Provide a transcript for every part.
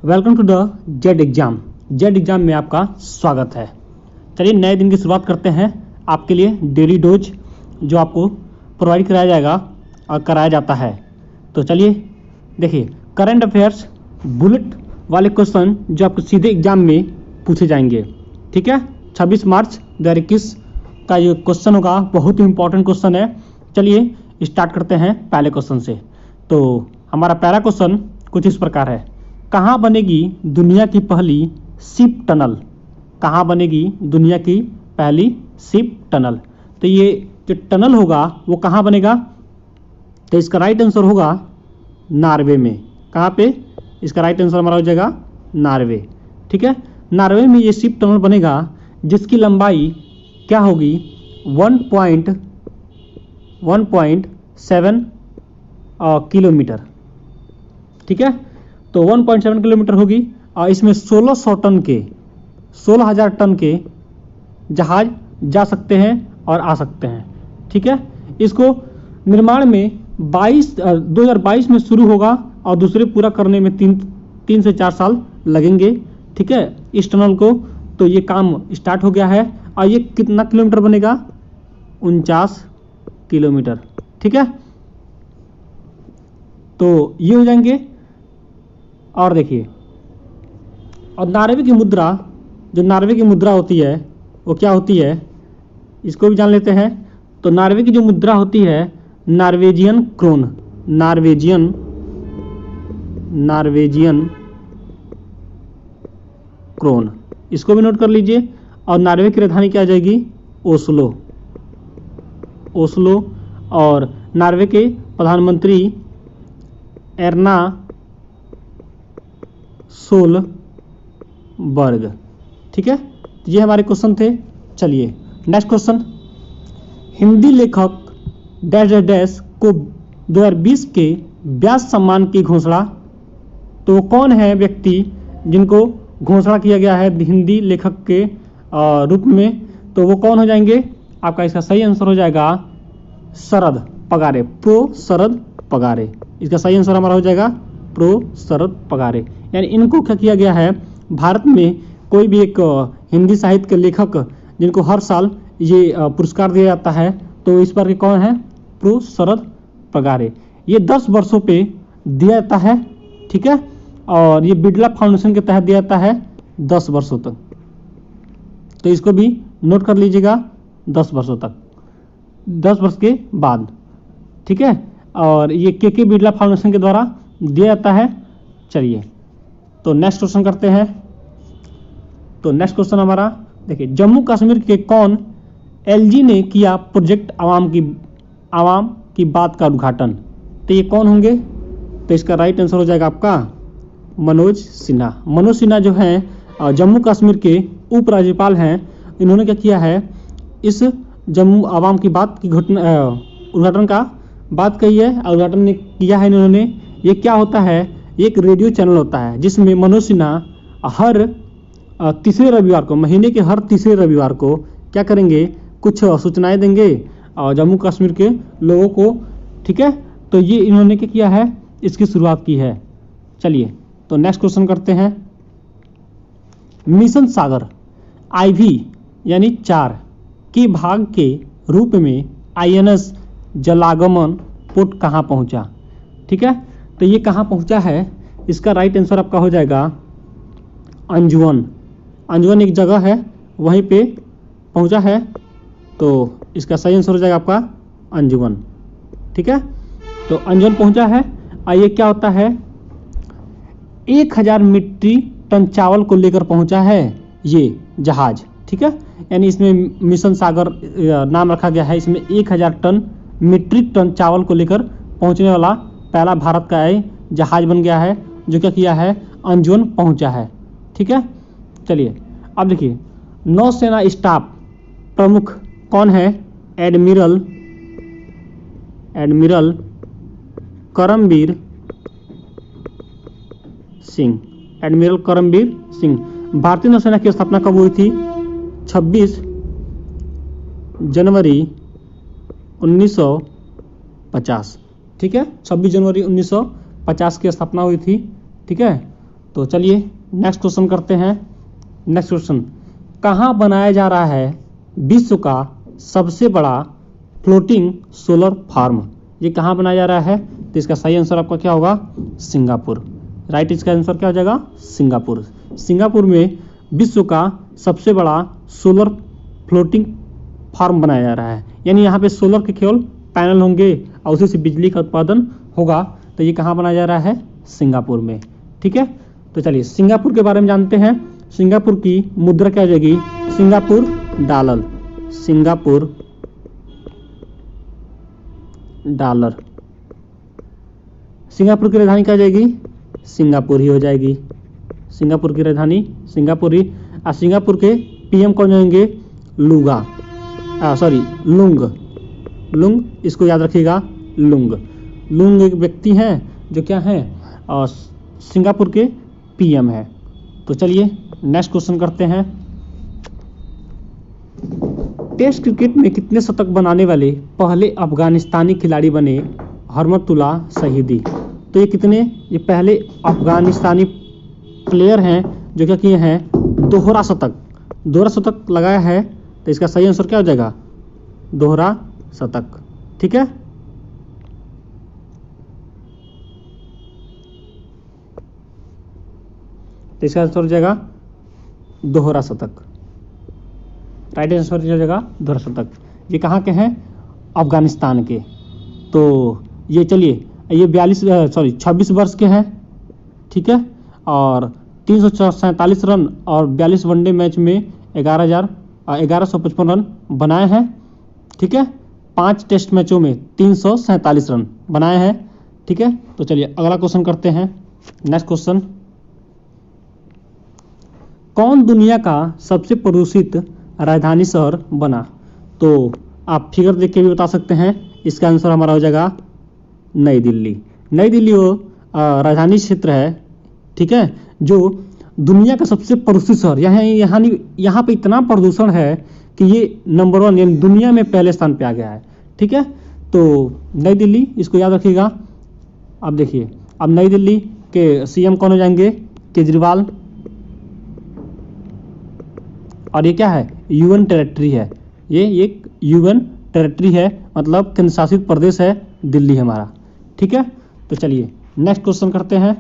Welcome to the Z exam. Z exam में आपका स्वागत है। चलिए नए दिन की शुरुआत करते हैं। आपके लिए डेली डोज जो आपको प्रोवाइड कराया जाएगा और कराया जाता है। तो चलिए देखिए, करंट अफेयर्स बुलेट वाले क्वेश्चन जो आपको सीधे एग्जाम में पूछे जाएंगे। ठीक है, 26 मार्च 2021 का ये क्वेश्चन होगा, बहुत ही इंपॉर्टेंट क्वेश्चन है। चलिए स्टार्ट करते हैं पहले क्वेश्चन से। तो हमारा पहला क्वेश्चन कुछ इस प्रकार है, कहाँ बनेगी दुनिया की पहली शिप टनल? कहाँ बनेगी दुनिया की पहली शिप टनल? तो ये जो टनल होगा वो कहाँ बनेगा? तो इसका राइट आंसर होगा नॉर्वे में। कहाँ पे? इसका राइट आंसर हमारा हो जाएगा नॉर्वे। ठीक है, नॉर्वे में ये शिप टनल बनेगा जिसकी लंबाई क्या होगी? 1.7 किलोमीटर। ठीक है, तो 1.7 किलोमीटर होगी और इसमें 16,000 टन के जहाज जा सकते हैं और आ सकते हैं। ठीक है, इसको निर्माण में 2022 में शुरू होगा और दूसरे पूरा करने में 3 से 4 साल लगेंगे। ठीक है, इस टनल को तो ये काम स्टार्ट हो गया है और ये कितना किलोमीटर बनेगा? 49 किलोमीटर। ठीक है, तो ये हो जाएंगे। और देखिए, और नॉर्वे की मुद्रा, जो नॉर्वे की मुद्रा होती है वो क्या होती है, इसको भी जान लेते हैं। तो नॉर्वे की जो मुद्रा होती है नॉर्वेजियन क्रोन। नॉर्वेजियन क्रोन, इसको भी नोट कर लीजिए। और नॉर्वे की राजधानी क्या आ जाएगी? ओस्लो। और नॉर्वे के प्रधानमंत्री एर्ना सोलबर्ग। ठीक है, ये हमारे क्वेश्चन थे। चलिए नेक्स्ट क्वेश्चन, हिंदी लेखक डैश डैश डैश को 2020 के व्यास सम्मान की घोषणा, तो वो कौन है व्यक्ति जिनको घोषणा किया गया है हिंदी लेखक के रूप में? तो वो कौन हो जाएंगे? आपका इसका सही आंसर हो जाएगा शरद पगारे, प्रो शरद पगारे। इसका सही आंसर हमारा हो जाएगा प्रो शरद पगारे। यानी इनको क्या किया गया है, भारत में कोई भी एक हिंदी साहित्य के लेखक जिनको हर साल ये पुरस्कार दिया जाता है, तो इस पर के कौन है? प्रो शरद पगारे। ये 10 वर्षों पे दिया जाता है। ठीक है, और ये बिड़ला फाउंडेशन के तहत दिया जाता है 10 वर्षों तक। तो इसको भी नोट कर लीजिएगा, 10 वर्षों तक, 10 वर्ष के बाद। ठीक है, और ये के बिड़ला फाउंडेशन के द्वारा दिया जाता है। चलिए तो नेक्स्ट क्वेश्चन करते हैं। तो नेक्स्ट क्वेश्चन हमारा देखिए, जम्मू कश्मीर के कौन एलजी ने किया प्रोजेक्ट आवाम की बात का उद्घाटन? तो ये कौन होंगे? तो इसका राइट आंसर हो जाएगा आपका मनोज सिन्हा। मनोज सिन्हा जो हैं जम्मू कश्मीर के उपराज्यपाल हैं। इन्होंने क्या किया है, इस जम्मू आवाम की बात की उद्घाटन का बात कही है। उद्घाटन ने किया है इन्होंने। ये क्या होता है? एक रेडियो चैनल होता है जिसमें मनोज सिन्हा हर तीसरे रविवार को, महीने के हर तीसरे रविवार को क्या करेंगे, कुछ सूचनाएं देंगे और जम्मू कश्मीर के लोगों को। ठीक है, तो ये इन्होंने क्या किया है, इसकी शुरुआत की है। चलिए तो नेक्स्ट क्वेश्चन करते हैं। मिशन सागर IV यानी 4 के भाग के रूप में INS जलागमन पोर्ट कहाँ पहुंचा? ठीक है, तो ये कहाँ पहुंचा है? इसका राइट आंसर आपका हो जाएगा अंजुवन एक जगह है, वहीं पे पहुंचा है। तो इसका सही आंसर हो जाएगा आपका अंजुवन। ठीक है, तो अंजुवन पहुंचा है। ये क्या होता है, 1000 मीट्रिक टन चावल को लेकर पहुंचा है ये जहाज। ठीक है, यानी इसमें मिशन सागर नाम रखा गया है। इसमें 1000 मीट्रिक टन चावल को लेकर पहुंचने वाला पहला भारत का जहाज बन गया है, जो क्या किया है, अंजुवन पहुंचा है। ठीक है, चलिए अब देखिए, नौसेना स्टाफ प्रमुख कौन है? एडमिरल करमबीर सिंह। एडमिरल करमबीर सिंह। भारतीय नौसेना की स्थापना कब हुई थी? 26 जनवरी 1950। ठीक है, 26 जनवरी 1950 की स्थापना हुई थी। ठीक है, तो चलिए नेक्स्ट क्वेश्चन करते हैं। नेक्स्ट क्वेश्चन, कहाँ बनाया जा रहा है विश्व का सबसे बड़ा फ्लोटिंग सोलर फार्म? ये कहाँ बनाया जा रहा है? तो इसका सही आंसर आपका क्या होगा? सिंगापुर। राइट, इसका आंसर क्या हो जाएगा? सिंगापुर। सिंगापुर में विश्व का सबसे बड़ा सोलर फ्लोटिंग फार्म बनाया जा रहा है, यानी यहाँ पे सोलर के केवल पैनल होंगे और उसी से बिजली का उत्पादन होगा। तो ये कहाँ बनाया जा रहा है? सिंगापुर में। ठीक है, तो चलिए सिंगापुर के बारे में जानते हैं। सिंगापुर की मुद्रा क्या हो जाएगी? Singapore dollar. Singapore dollar. Singapore की राजधानी क्या हो जाएगी? सिंगापुर ही हो जाएगी। सिंगापुर की राजधानी सिंगापुर ही। और सिंगापुर के पीएम कौन होंगे? लुंग। लुंग, इसको याद रखिएगा, लुंग। लुंग एक व्यक्ति हैं जो क्या है और सिंगापुर के पीएम है। तो चलिए नेक्स्ट क्वेश्चन करते हैं। टेस्ट क्रिकेट में कितने शतक बनाने वाले पहले अफगानिस्तानी खिलाड़ी बने हरमतुल्लाह शहीदी? तो ये कितने, ये पहले अफगानिस्तानी प्लेयर हैं जो क्या किए हैं? दोहरा शतक लगाया है। तो इसका सही आंसर क्या हो जाएगा? दोहरा शतक। ठीक है, तो इसका आंसर हो जाएगा दोहरा शतक। राइट आंसर हो जाएगा दोहरा शतक। ये कहाँ के हैं? अफगानिस्तान के। तो ये चलिए, ये 26 वर्ष के हैं। ठीक है, और 347 रन और 42 वनडे मैच में 1155 रन बनाए हैं। ठीक है, 5 टेस्ट मैचों में 347 रन बनाए हैं। ठीक है, तो चलिए अगला क्वेश्चन करते हैं। नेक्स्ट क्वेश्चन, कौन दुनिया का सबसे प्रदूषित राजधानी शहर बना? तो आप फिगर देख के भी बता सकते हैं। इसका आंसर हमारा हो जाएगा नई दिल्ली। नई दिल्ली वो राजधानी क्षेत्र है, ठीक है, जो दुनिया का सबसे प्रदूषित शहर। यहाँ पे इतना प्रदूषण है कि ये नंबर 1 यानी दुनिया में पहले स्थान पे आ गया है। ठीक है, तो नई दिल्ली, इसको याद रखिएगा। अब देखिए, अब नई दिल्ली के सीएम कौन हो जाएंगे? केजरीवाल। और ये क्या है? यूएन टेरिटरी है। ये एक यूएन टेरिटरी है, मतलब केंद्र शासित प्रदेश है दिल्ली हमारा। ठीक है, तो चलिए नेक्स्ट क्वेश्चन करते हैं।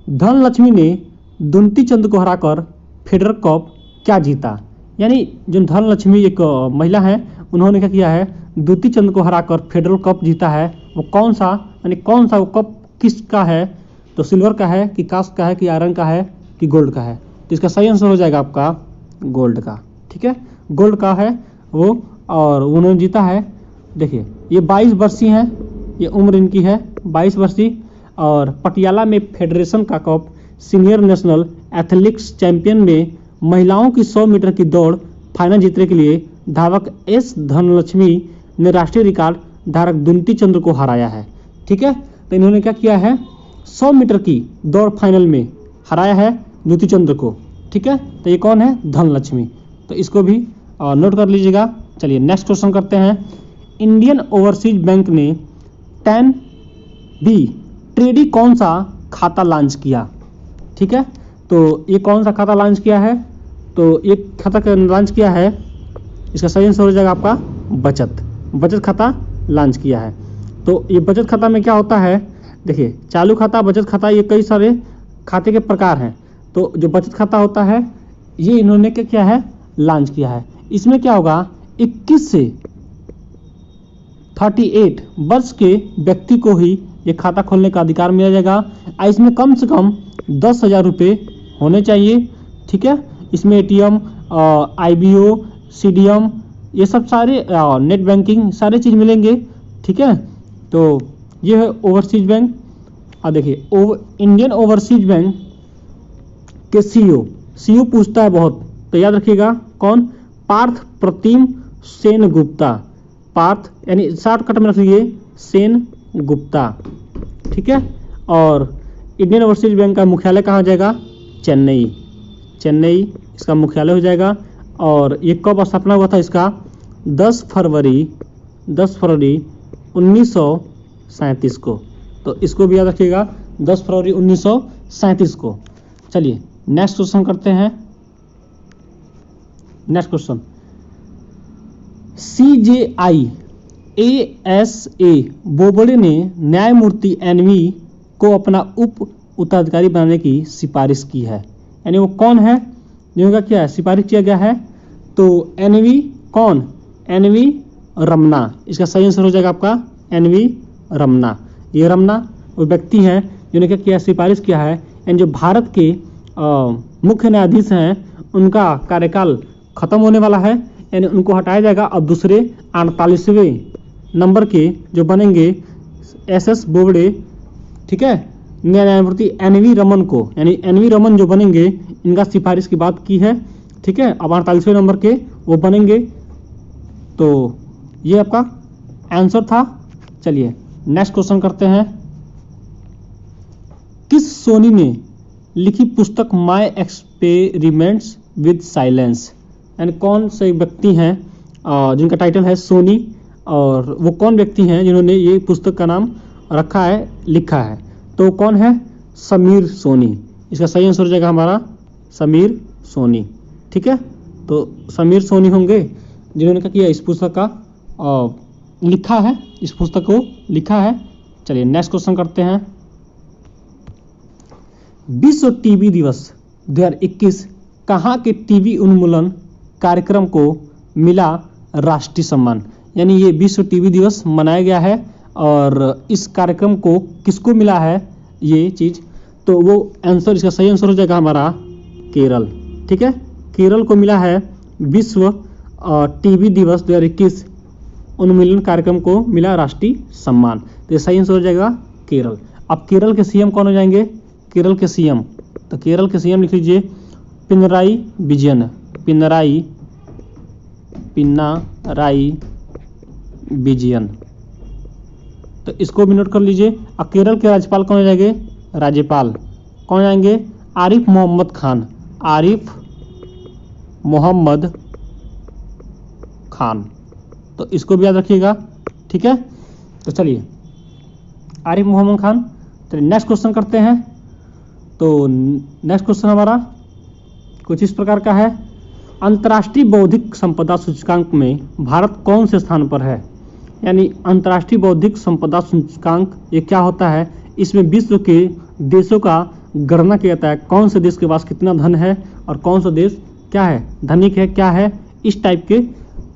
धनलक्ष्मी ने दुमती चंद को हराकर फेडरल कप क्या जीता? यानी जो धनलक्ष्मी एक महिला है, उन्होंने क्या किया है? दुमती चंद को हराकर फेडरल कप जीता है। वो कौन सा, यानी कौन सा वो कप किसका है? तो सिल्वर का है कि कांस्य का है कि आयरन का है कि गोल्ड का है? तो इसका सही आंसर हो जाएगा आपका गोल्ड का। ठीक है, गोल्ड का है वो, और उन्होंने जीता है। देखिए, ये 22 वर्षीय हैं, ये उम्र इनकी है 22 वर्षीय। और पटियाला में फेडरेशन का cup senior national athletics champion में महिलाओं की 100 मीटर की दौड़ फाइनल जीतने के लिए धावक एस धनलक्ष्मी ने राष्ट्रीय रिकॉर्ड धारक दुमती चंद्र को हराया है। ठीक है, तो इन्होंने क्या किया है? 100 मीटर की दौड़ फाइनल में हराया है दुमती चंद्र को। ठीक है, तो ये कौन है? धनलक्ष्मी। तो इसको भी नोट कर लीजिएगा। चलिए नेक्स्ट क्वेश्चन करते हैं। इंडियन ओवरसीज बैंक ने 10B ट्रेडी कौन सा खाता लॉन्च किया? ठीक है, तो ये कौन सा खाता लॉन्च किया है? तो ये खाता लॉन्च किया है, इसका सही आंसर हो जाएगा आपका बचत खाता लॉन्च किया है। तो ये बचत खाता में क्या होता है? देखिए, चालू खाता, बचत खाता, ये कई सारे खाते के प्रकार हैं। तो जो बचत खाता होता है, ये इन्होंने क्या किया है? लॉन्च किया है। इसमें क्या होगा? 21 से 38 वर्ष के व्यक्ति को ही ये खाता खोलने का अधिकार मिला जाएगा। इसमें कम से कम 10,000 रुपये होने चाहिए। ठीक है, इसमें एटीएम, आईबीओ, सीडीएम, ये सब सारे नेट बैंकिंग सारे चीज़ मिलेंगे। ठीक है, तो ये है ओवरसीज बैंक। और देखिए, इंडियन ओवरसीज बैंक के सीईओ पूछता है बहुत, तो याद रखिएगा कौन? पार्थ प्रतिम सेन गुप्ता। पार्थ यानी शॉर्टकट में रख लीजिए सेन गुप्ता। ठीक है, और इंडियन ओवरसीज बैंक का मुख्यालय कहाँ जाएगा? चेन्नई इसका मुख्यालय हो जाएगा। और ये कब स्थापना हुआ था इसका? 10 फरवरी 1937 को। तो इसको भी याद रखिएगा, 10 फरवरी 37 को। चलिए नेक्स्ट क्वेश्चन करते हैं। Next question, CJI ASA Bobde ने न्यायमूर्ति एनवी को अपना उप उत्तराधिकारी बनाने की सिफारिश की है। यानी वो कौन है जिनका क्या है सिफारिश किया गया है? तो एनवी कौन? एनवी रमना। इसका सही आंसर हो जाएगा आपका एनवी रमना। ये रमना वो व्यक्ति हैं जिन्होंने क्या किया, सिफारिश किया है। एंड जो भारत के मुख्य न्यायाधीश हैं उनका कार्यकाल खत्म होने वाला है, यानी उनको हटाया जाएगा। अब दूसरे 48वें नंबर के जो बनेंगे SS बोबड़े, ठीक है, न्यायमूर्ति एनवी रमन को, यानी एनवी रमन जो बनेंगे इनका सिफारिश की बात की है। ठीक है, अब 48वें नंबर के वो बनेंगे। तो ये आपका आंसर था। चलिए नेक्स्ट क्वेश्चन करते हैं। किस सोनी ने लिखी पुस्तक माय एक्सपेरिमेंट्स विद साइलेंस? यानी कौन से व्यक्ति हैं जिनका टाइटल है सोनी, और वो कौन व्यक्ति हैं जिन्होंने ये पुस्तक का नाम रखा है, लिखा है? तो कौन है? समीर सोनी। इसका सही आंसर हो जाएगा हमारा समीर सोनी। ठीक है, तो समीर सोनी होंगे जिन्होंने क्या किया, इस पुस्तक का लिखा है, इस पुस्तक को लिखा है। चलिए नेक्स्ट क्वेश्चन करते हैं। विश्व टीबी दिवस 2021 कहाँ के टीबी उन्मूलन कार्यक्रम को मिला राष्ट्रीय सम्मान? यानी ये विश्व टीबी दिवस मनाया गया है और इस कार्यक्रम को किसको मिला है ये चीज? तो वो आंसर, इसका सही आंसर हो जाएगा हमारा केरल। ठीक है, केरल को मिला है विश्व टीबी दिवस 2021 उन्मूलन कार्यक्रम को मिला राष्ट्रीय सम्मान। तो ये सही आंसर हो जाएगा केरल। अब केरल के सीएम कौन हो जाएंगे? केरल के सीएम, तो केरल के सीएम लिख लीजिए पिनराई विजयन। पिनराई विजयन, तो इसको भी नोट कर लीजिए। अब केरल के राज्यपाल कौन हो जाएंगे? राज्यपाल कौन जाएंगे? आरिफ मोहम्मद खान। आरिफ मोहम्मद खान, तो इसको भी याद रखिएगा। ठीक है, तो चलिए आरिफ मोहम्मद खान। चलिए नेक्स्ट क्वेश्चन करते हैं। तो नेक्स्ट क्वेश्चन हमारा कुछ इस प्रकार का है। अंतर्राष्ट्रीय बौद्धिक संपदा सूचकांक में भारत कौन से स्थान पर है? यानी अंतर्राष्ट्रीय बौद्धिक संपदा सूचकांक ये क्या होता है? इसमें विश्व के देशों का गणना किया जाता है, कौन से देश के पास कितना धन है और कौन सा देश क्या है, धनिक है, क्या है, इस टाइप के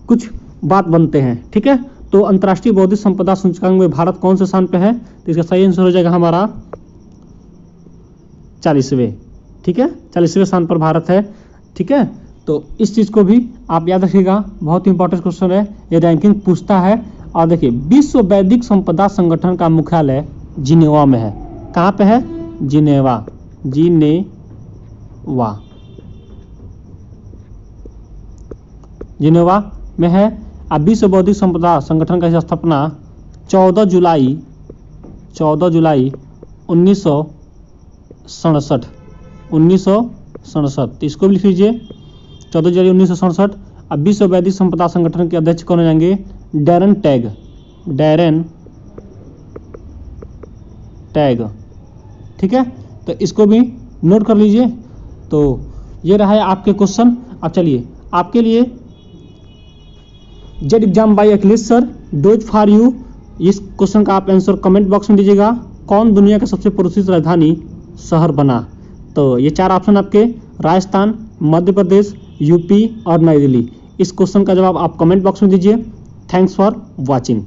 कुछ बात बनते हैं। ठीक है, तो अंतर्राष्ट्रीय बौद्धिक संपदा सूचकांक में भारत कौन से स्थान पे है? तो इसका सही आंसर हो जाएगा हमारा 40वें। ठीक है, 40वें स्थान पर भारत है। ठीक है, तो इस चीज को भी आप याद रखिएगा, बहुत इंपॉर्टेंट क्वेश्चन है, ये रैंकिंग पूछता है। और देखिए विश्व बौद्धिक संपदा संगठन का मुख्यालय जिनेवा में है। कहाँ पे है? जिनेवा। जिनेवा में है। अब विश्व बौद्धिक संपदा संगठन का स्थापना 14 जुलाई 1967। इसको भी लिख लीजिए 14 जुलाई 1967। अब विश्व बौद्धिक संपदा संगठन के अध्यक्ष कौन हो जाएंगे? Darren Tag. ठीक है, तो इसको भी नोट कर लीजिए। तो ये रहा है आपके क्वेश्चन। अब चलिए आपके लिए Z exam by Akhilesh sir, dose for you. इस क्वेश्चन का आप आंसर कमेंट बॉक्स में दीजिएगा। कौन दुनिया का सबसे प्रदूषित राजधानी शहर बना? तो ये 4 ऑप्शन आपके, राजस्थान, मध्य प्रदेश, यूपी और नई दिल्ली। इस क्वेश्चन का जवाब आप कमेंट बॉक्स में दीजिए। Thanks for watching.